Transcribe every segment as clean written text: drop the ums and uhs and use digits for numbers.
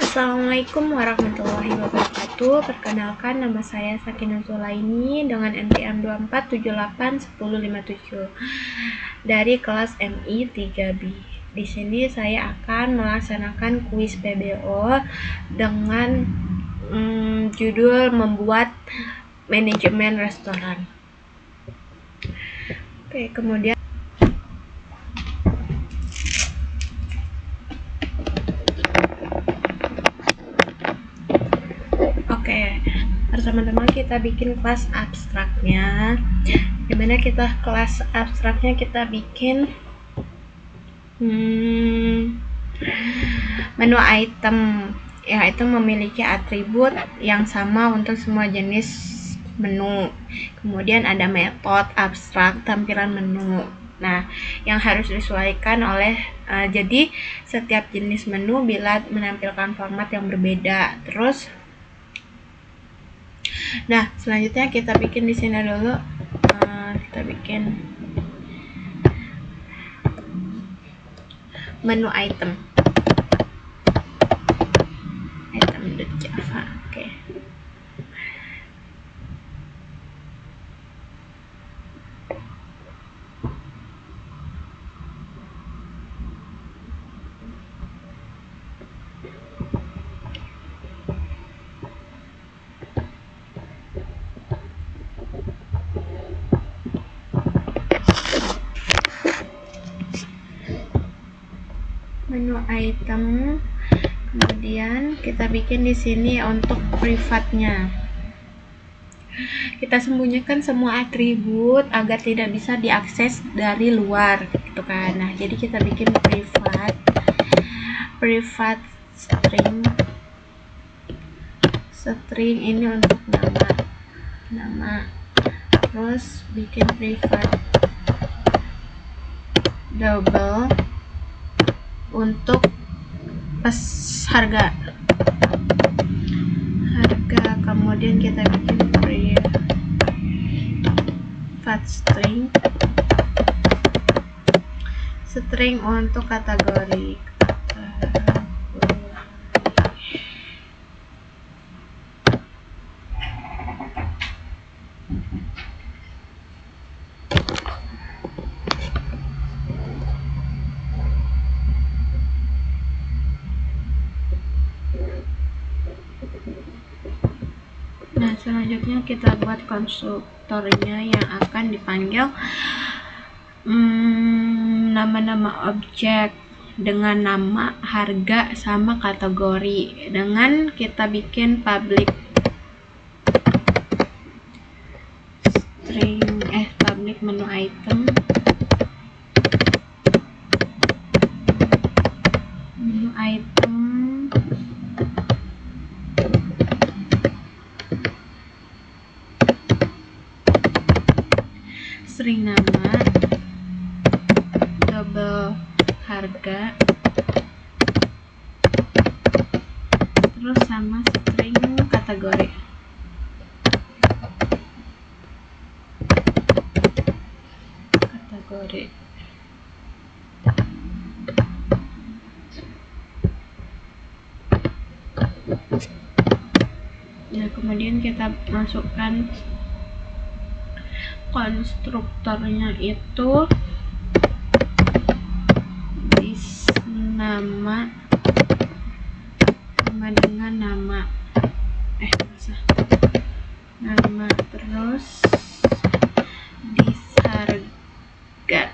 Assalamualaikum warahmatullahi wabarakatuh. Perkenalkan, nama saya Sakinah Zulaini dengan NPM 24781057 dari kelas MI 3B. Di sini saya akan melaksanakan kuis PBO dengan judul membuat manajemen restoran. Oke, kemudian teman-teman kita bikin kelas abstraknya. Dimana kita kelas abstraknya kita bikin menu item yang itu memiliki atribut yang sama untuk semua jenis menu. Kemudian ada metode abstrak tampilan menu. Nah, yang harus disesuaikan oleh jadi setiap jenis menu bila menampilkan format yang berbeda. Terus nah, selanjutnya kita bikin di sini dulu. Kita bikin menu item. Item.java. Oke. Menu item, kemudian kita bikin di sini untuk privatnya. Kita sembunyikan semua atribut agar tidak bisa diakses dari luar, gitu kan. Nah, jadi kita bikin privat string ini untuk nama. Terus bikin privat double untuk harga, kemudian kita bikin privat string untuk kategori. Nah, selanjutnya kita buat konstruktornya yang akan dipanggil nama-nama objek dengan nama, harga, sama kategori. Dengan kita bikin public menu item, string nama, double harga, terus sama string kategori. Nah, kemudian kita masukkan konstruktornya itu nama sama dengan nama terus harga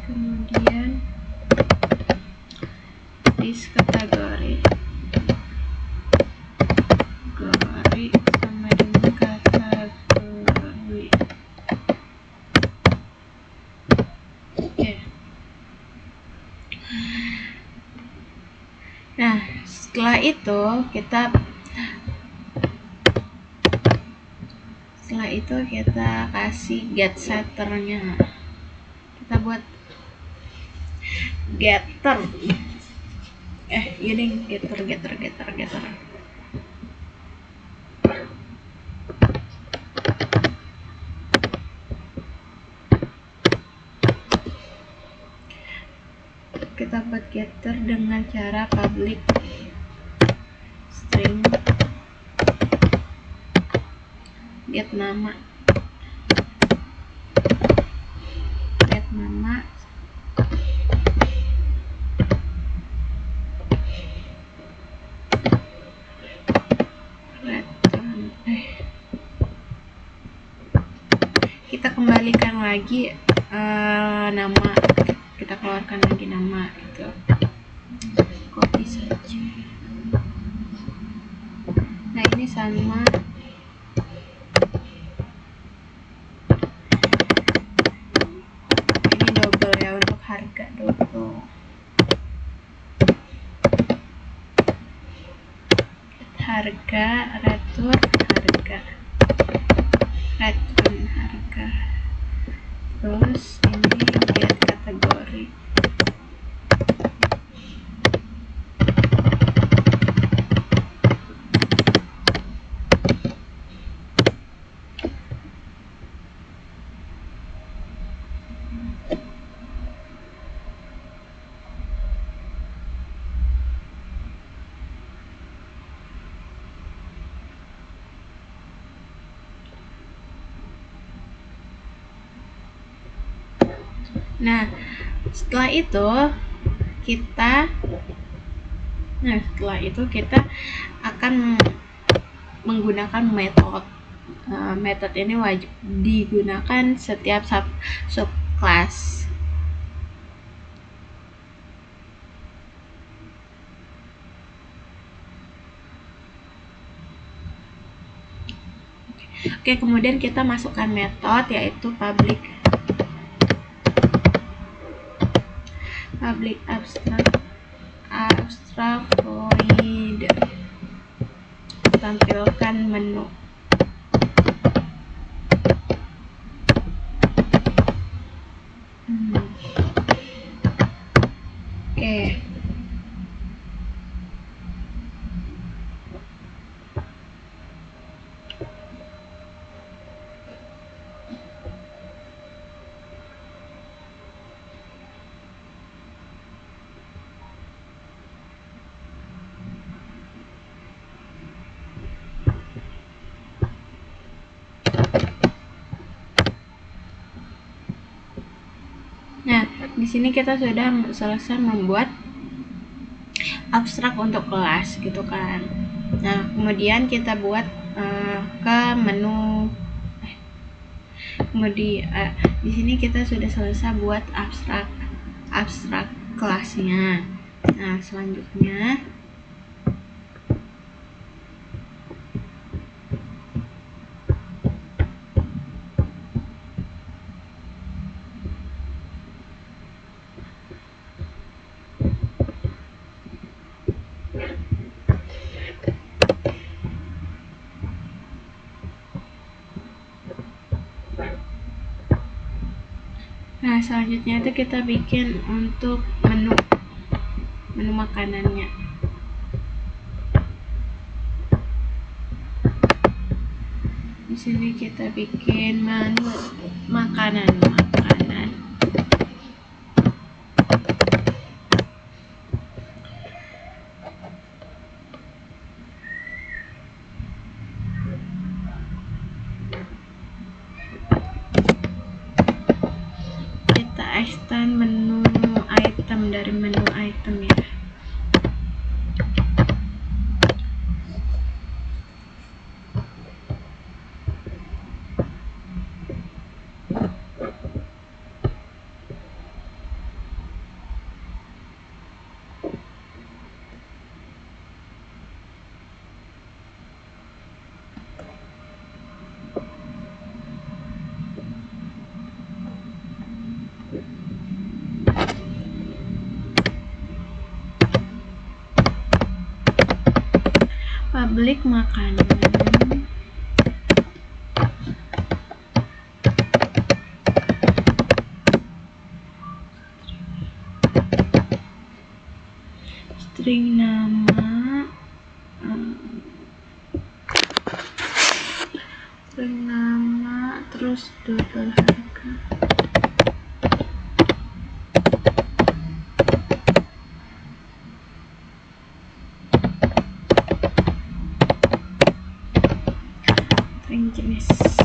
kemudian kategori sama dengan kategori. Oke. Nah, setelah itu kita kasih get setternya. Kita buat getter. Getter. kita buat getter dengan cara public string get nama kita kembalikan lagi nama, kita keluarkan lagi nama gitu, copy saja. Nah ini sama, ini double ya, untuk harga double, harga return harga, terus ini get kategori. Nah, setelah itu kita akan menggunakan metode. Metode ini wajib digunakan setiap subclass. Oke, kemudian kita masukkan metode yaitu public abstract void, tampilkan menu. Oke. Nah, di sini kita sudah selesai membuat abstrak untuk kelas gitu kan. Nah, kemudian kita buat ke menu. Kemudian di sini kita sudah selesai buat abstrak kelasnya. Nah, selanjutnya itu kita bikin untuk menu makanannya. Di sini kita bikin menu makanan. Extend menu item dari menu item ya. Public makanan. String nama, terus double harga. jenis.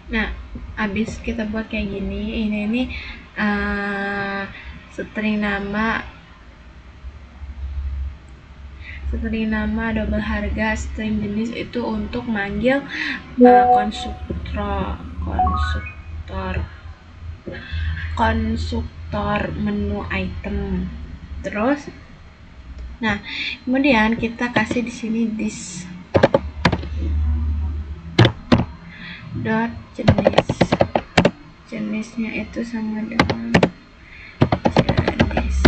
Nah, habis kita buat kayak gini, ini string nama double harga, string jenis itu untuk manggil konstruktor menu item. Terus, nah kemudian kita kasih di sini this dot jenisnya itu sama dengan jenis.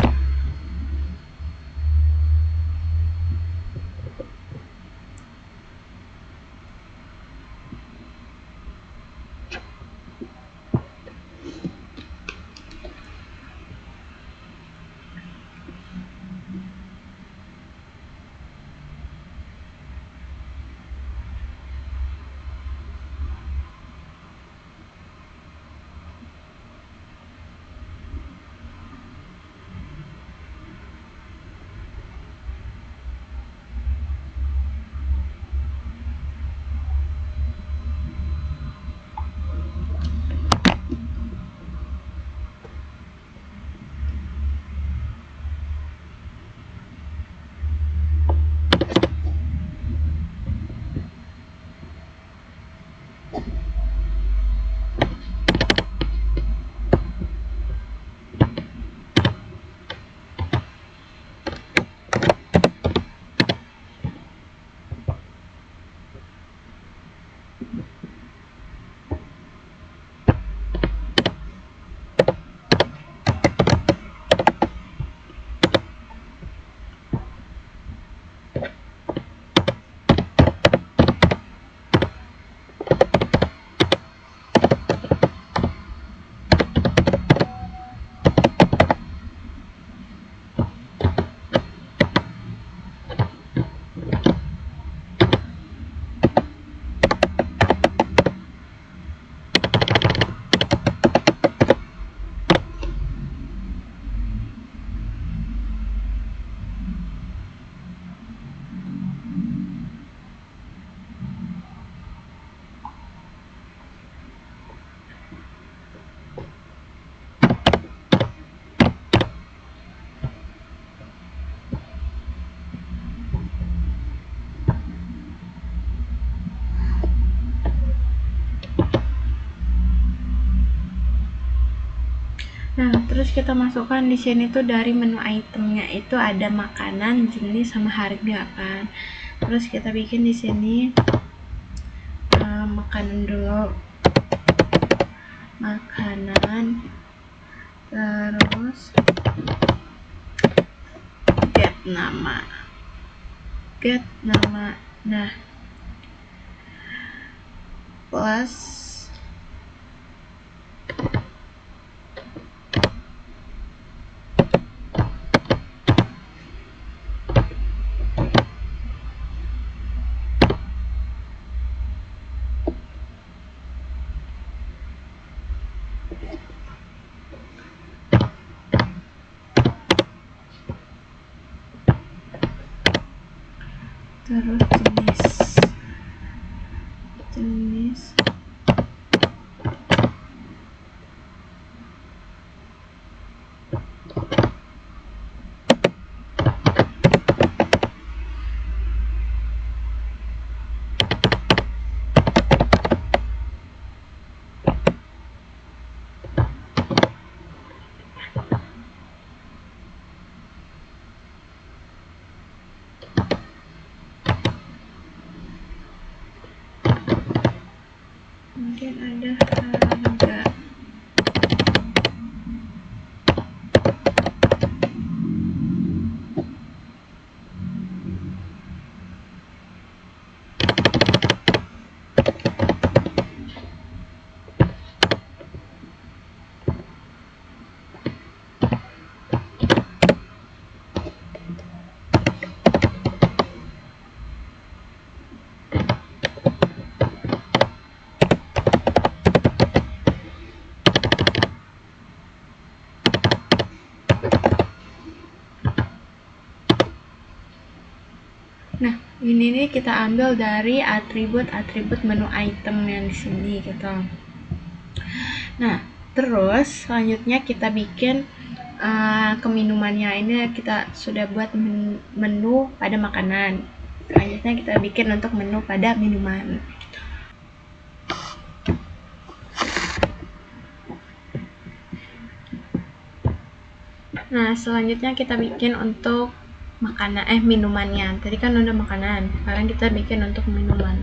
Nah, terus kita masukkan di sini tuh dari menu itemnya itu ada makanan, jenis, sama harga kan. Terus kita bikin di sini makanan dulu, makanan, terus get nama. Nah, plus terus jenis kemudian ada harga. Nah, ini nih kita ambil dari atribut-atribut menu item yang di sini gitu. Nah, terus selanjutnya kita bikin keminumannya. Ini kita sudah buat menu pada makanan. Selanjutnya kita bikin untuk menu pada minuman. Nah, selanjutnya kita bikin untuk minumannya. Tadi kan udah makanan, sekarang kita bikin untuk minuman.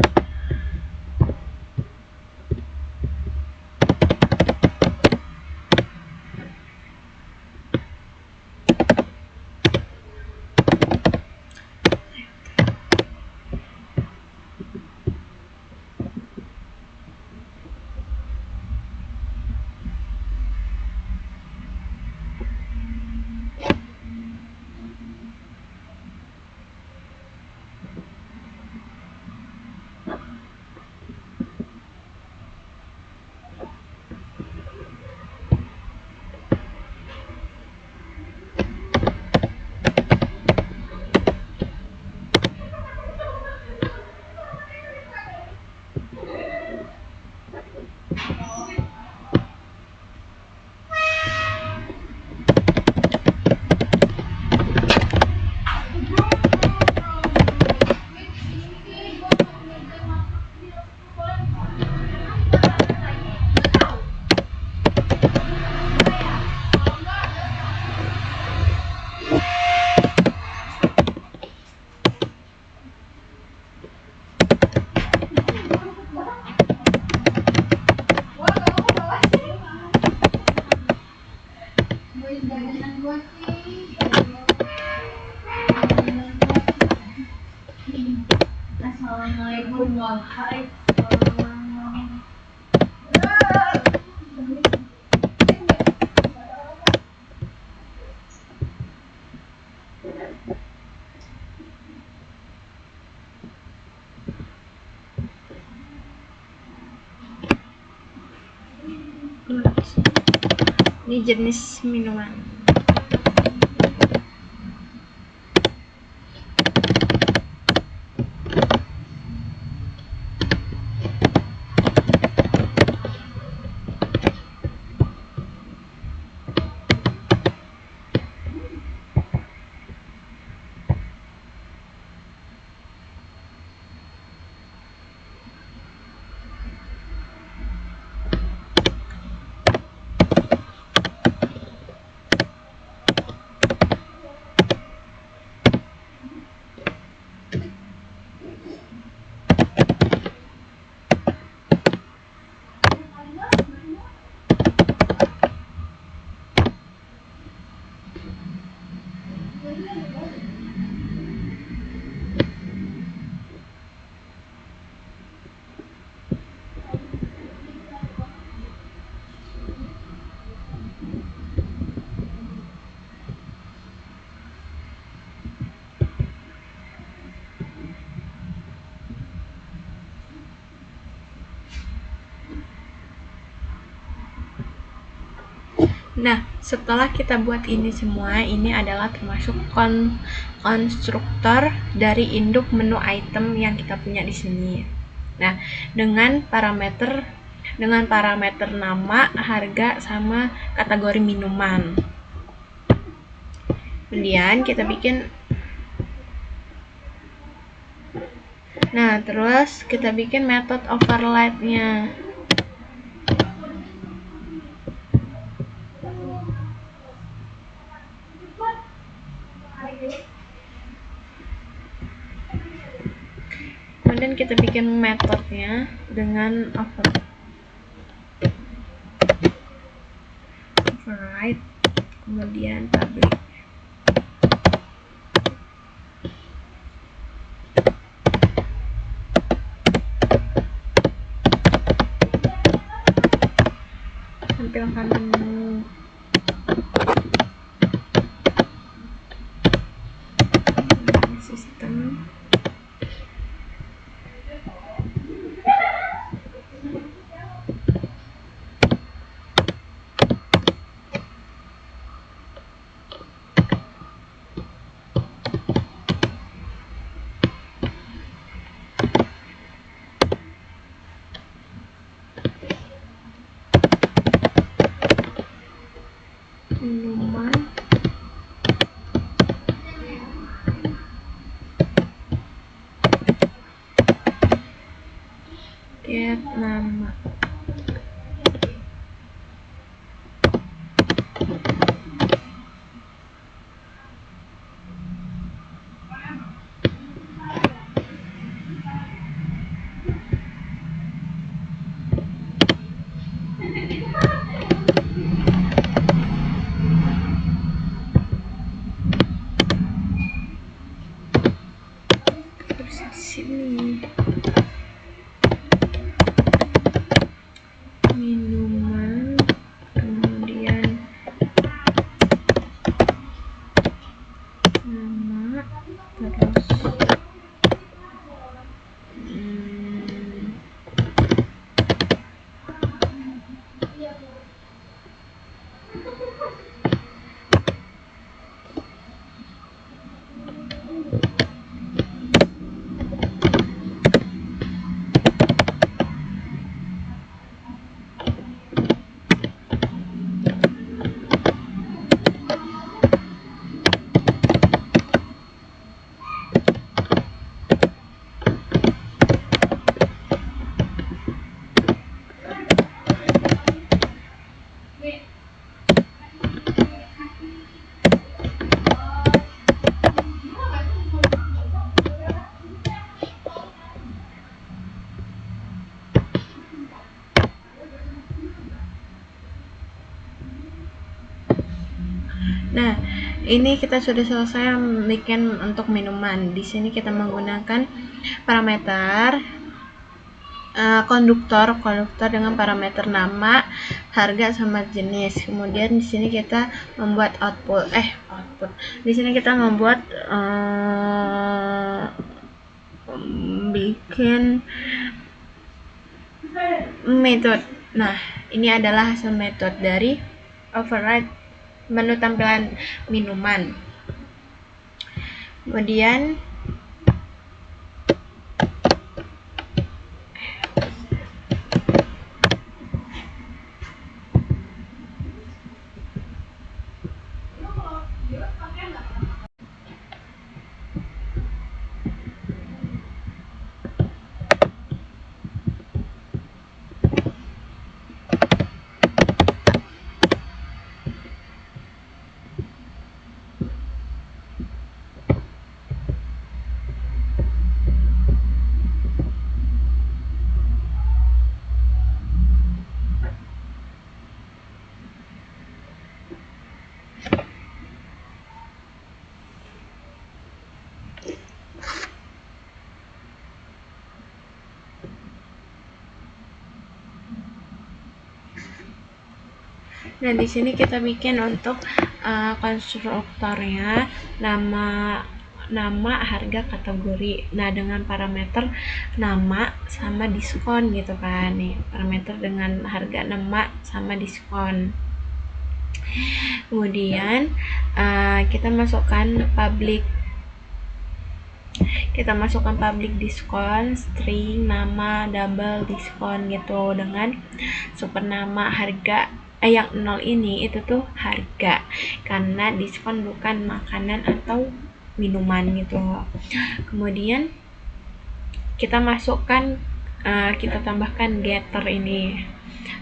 Ini jenis minuman. Nah, setelah kita buat ini semua, ini adalah termasuk konstruktor dari induk menu item yang kita punya di sini. Nah, dengan parameter nama, harga, sama kategori minuman. Kemudian kita bikin terus kita bikin method override-nya. Kemudian kita bikin metodenya dengan override, kemudian public. Tampilkan menu. Sistem. get nama. Terus di sini minuman, kemudian nama, terus nah, ini kita sudah selesai bikin untuk minuman. Di sini kita menggunakan parameter konduktor dengan parameter nama, harga sama jenis. Kemudian di sini kita membuat output. Di sini kita membuat bikin method. Nah, ini adalah hasil method dari override menu tampilan minuman. Kemudian nah di sini kita bikin untuk konstruktornya nama, harga, kategori. Nah, dengan parameter nama sama diskon gitu kan. Nih, parameter dengan harga, nama sama diskon. Kemudian kita masukkan public diskon, string, nama, double diskon gitu dengan super nama, harga yang 0 ini itu tuh harga, karena diskon bukan makanan atau minuman gitu. Kemudian kita masukkan kita tambahkan getter ini.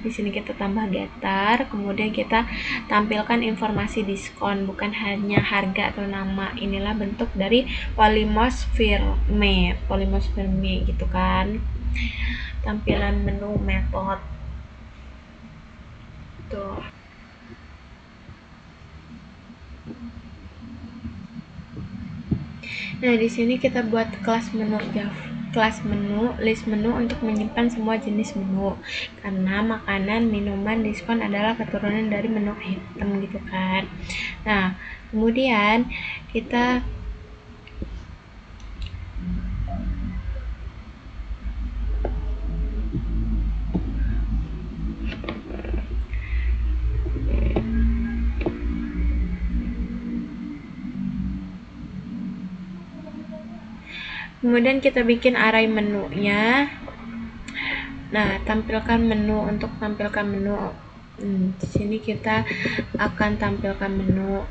Di sini kita tambah getter, kemudian kita tampilkan informasi diskon, bukan hanya harga atau nama. Inilah bentuk dari polymorph firme gitu kan. Tampilan menu method tuh. Nah, di sini kita buat kelas list menu untuk menyimpan semua jenis menu, karena makanan, minuman, diskon adalah keturunan dari menu item gitu kan. Nah, kemudian kita bikin array menunya. Nah, tampilkan menu. Untuk tampilkan menu, di sini kita akan tampilkan menu.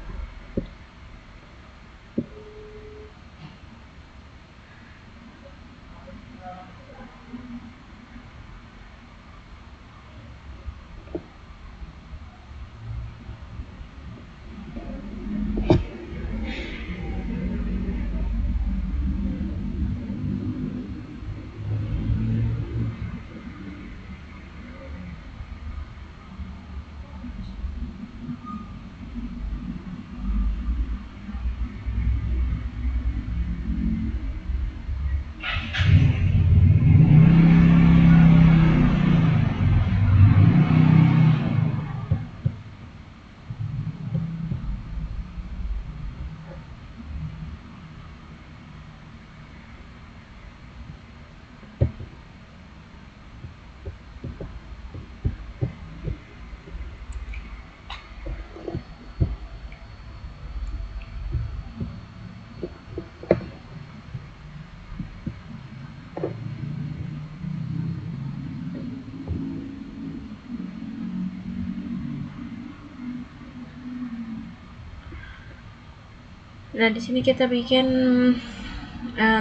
Nah, di sini kita bikin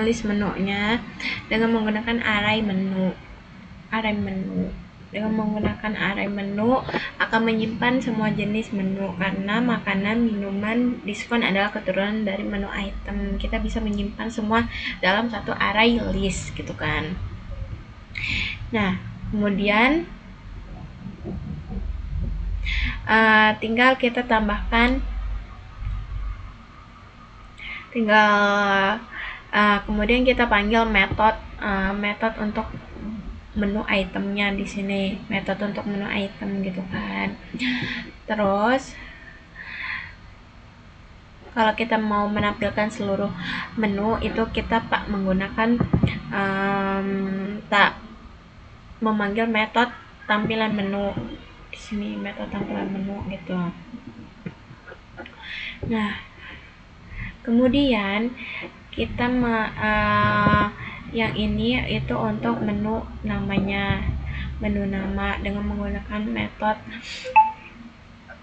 list menunya dengan menggunakan array menu. Dengan menggunakan array menu akan menyimpan semua jenis menu, karena makanan, minuman, diskon adalah keturunan dari menu item. Kita bisa menyimpan semua dalam satu array list gitu kan. Nah, kemudian tinggal kita tambahkan, kemudian kita panggil metode untuk menu itemnya di sini, metode untuk menu item gitu kan. Terus kalau kita mau menampilkan seluruh menu itu kita menggunakan memanggil metode tampilan menu di sini, metode tampilan menu gitu. Nah, kemudian kita yang ini itu untuk menu namanya, menu nama, dengan menggunakan metode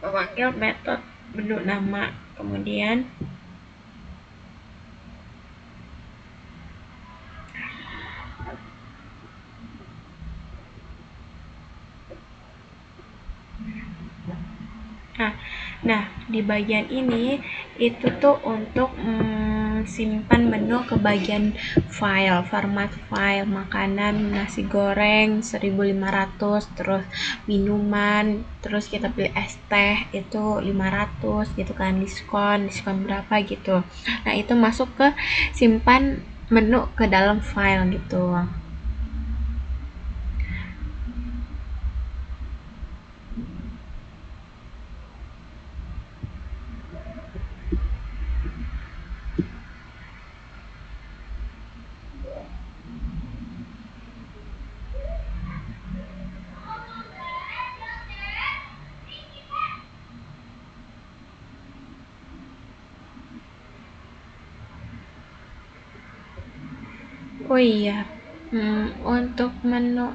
memanggil metode menu nama. Kemudian nah di bagian ini itu tuh untuk simpan menu ke bagian file, format file, makanan, nasi goreng 1500, terus minuman, terus kita pilih es teh itu 500 gitu kan, diskon berapa gitu. Nah, itu masuk ke simpan menu ke dalam file gitu. Oh iya, untuk menu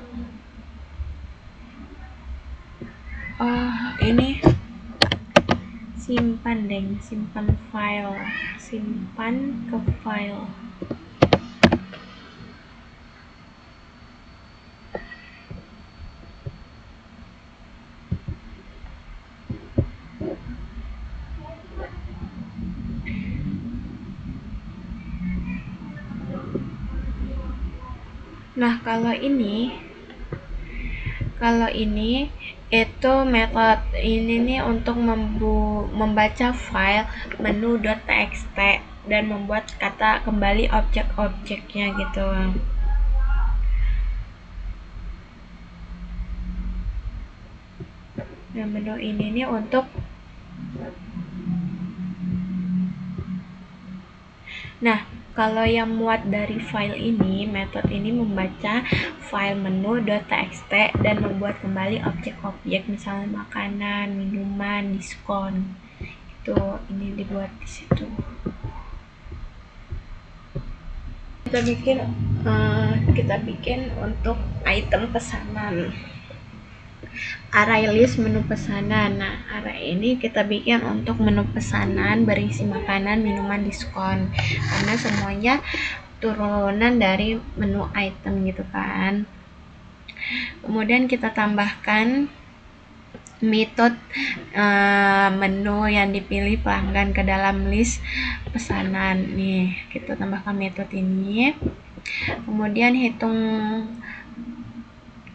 ini simpan file, simpan ke file. Nah, kalau ini itu metode ini nih untuk membaca file menu.txt dan membuat kata kembali objek-objeknya gitu. Nah, menu ini nih untuk kalau yang muat dari file ini, metode ini membaca file menu.txt dan membuat kembali objek-objek, misalnya makanan, minuman, diskon. Itu ini dibuat di situ. Kita bikin untuk item pesanan. Array list menu pesanan. Nah, array ini kita bikin untuk menu pesanan berisi makanan, minuman, diskon, karena semuanya turunan dari menu item gitu kan. Kemudian kita tambahkan metode menu yang dipilih pelanggan ke dalam list pesanan. Nih, kita tambahkan metode ini. Kemudian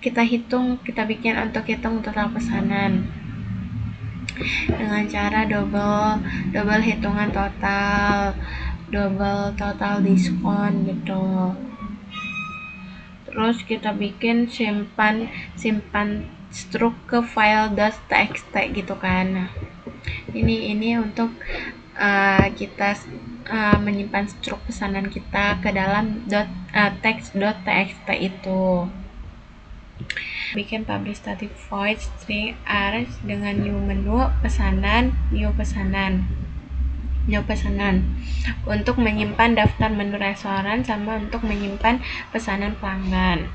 kita bikin untuk hitung total pesanan dengan cara double hitungan total, double total diskon gitu. Terus kita bikin simpan struk ke file .txt gitu kan. Nah, ini untuk kita menyimpan struk pesanan kita ke dalam text.txt itu. Bikin publish static void string r dengan new pesanan untuk menyimpan daftar menu restoran sama untuk menyimpan pesanan pelanggan.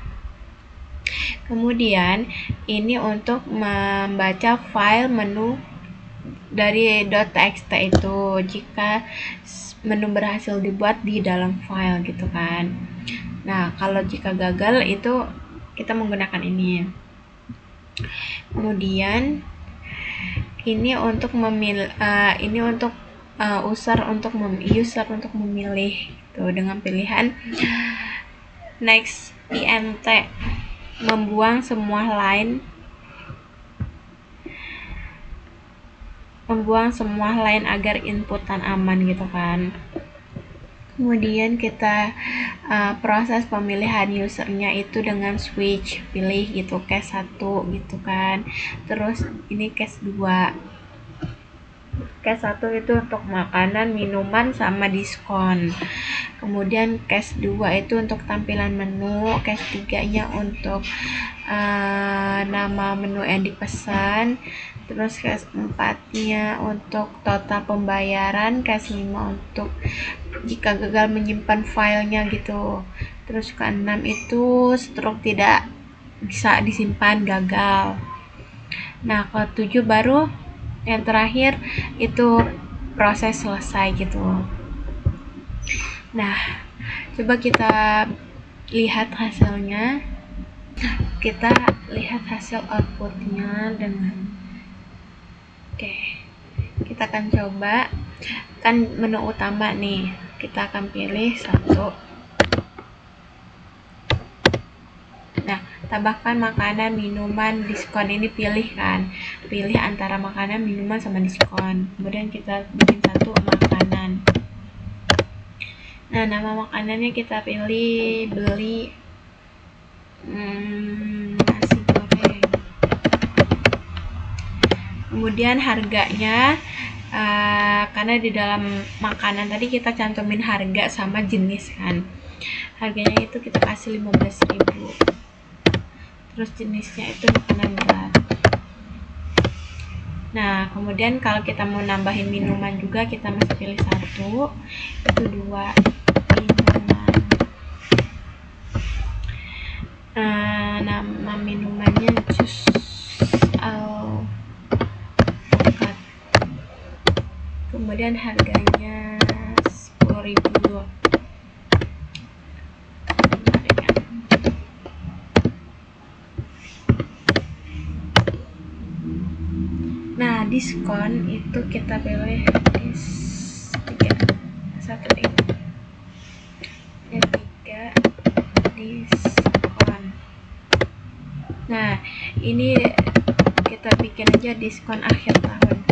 Kemudian ini untuk membaca file menu dari .txt itu. Jika menu berhasil dibuat di dalam file gitu kan. Nah, kalau jika gagal itu kita menggunakan ini. Kemudian ini untuk ini untuk user untuk memilih tuh dengan pilihan next int, membuang semua line agar inputan aman gitu kan. Kemudian kita proses pemilihan usernya itu dengan switch, pilih gitu case 1 gitu kan. Terus ini case 2. Case 1 itu untuk makanan, minuman, sama diskon. Kemudian case 2 itu untuk tampilan menu, case 3-nya untuk nama menu yang dipesan. Terus case 4-nya untuk total pembayaran, case 5 untuk jika gagal menyimpan filenya gitu. Terus ke-6 itu stroke tidak bisa disimpan, gagal. Nah, ke-7 baru yang terakhir itu proses selesai gitu. Nah, coba kita lihat hasilnya. Kita lihat hasil outputnya dengan kita akan coba kan menu utama nih, kita akan pilih 1. Nah, tambahkan makanan, minuman, diskon, ini pilih antara makanan, minuman, sama diskon. Kemudian kita bikin 1 makanan. Nah, nama makanannya kita pilih beli nasi goreng. Kemudian harganya karena di dalam makanan tadi kita cantumin harga sama jenis kan. Harganya itu kita kasih 15.000. Terus jenisnya itu makanan berat. Nah, kemudian kalau kita mau nambahin minuman juga, kita masih pilih 1. Itu 2 minuman. Nama minumannya jus alpukat. Kemudian harganya 10.000. Nah, diskon itu kita pilih diskon. Nah, ini kita bikin aja diskon akhir tahun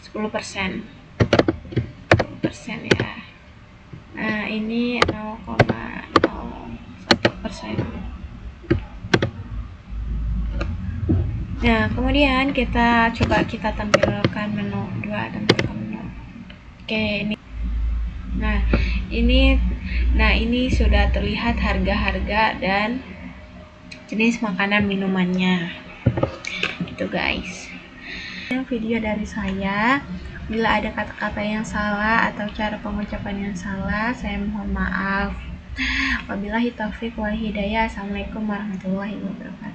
10% ya. Nah, ini 0,01%. Nah, kemudian kita tampilkan menu 2, tampilkan menu. Oke, ini sudah terlihat harga-harga dan jenis makanan minumannya. Gitu guys. Video dari saya. Bila ada kata-kata yang salah atau cara pengucapan yang salah, saya mohon maaf. Wabillahi taufiq wal hidayah. Assalamualaikum warahmatullahi wabarakatuh.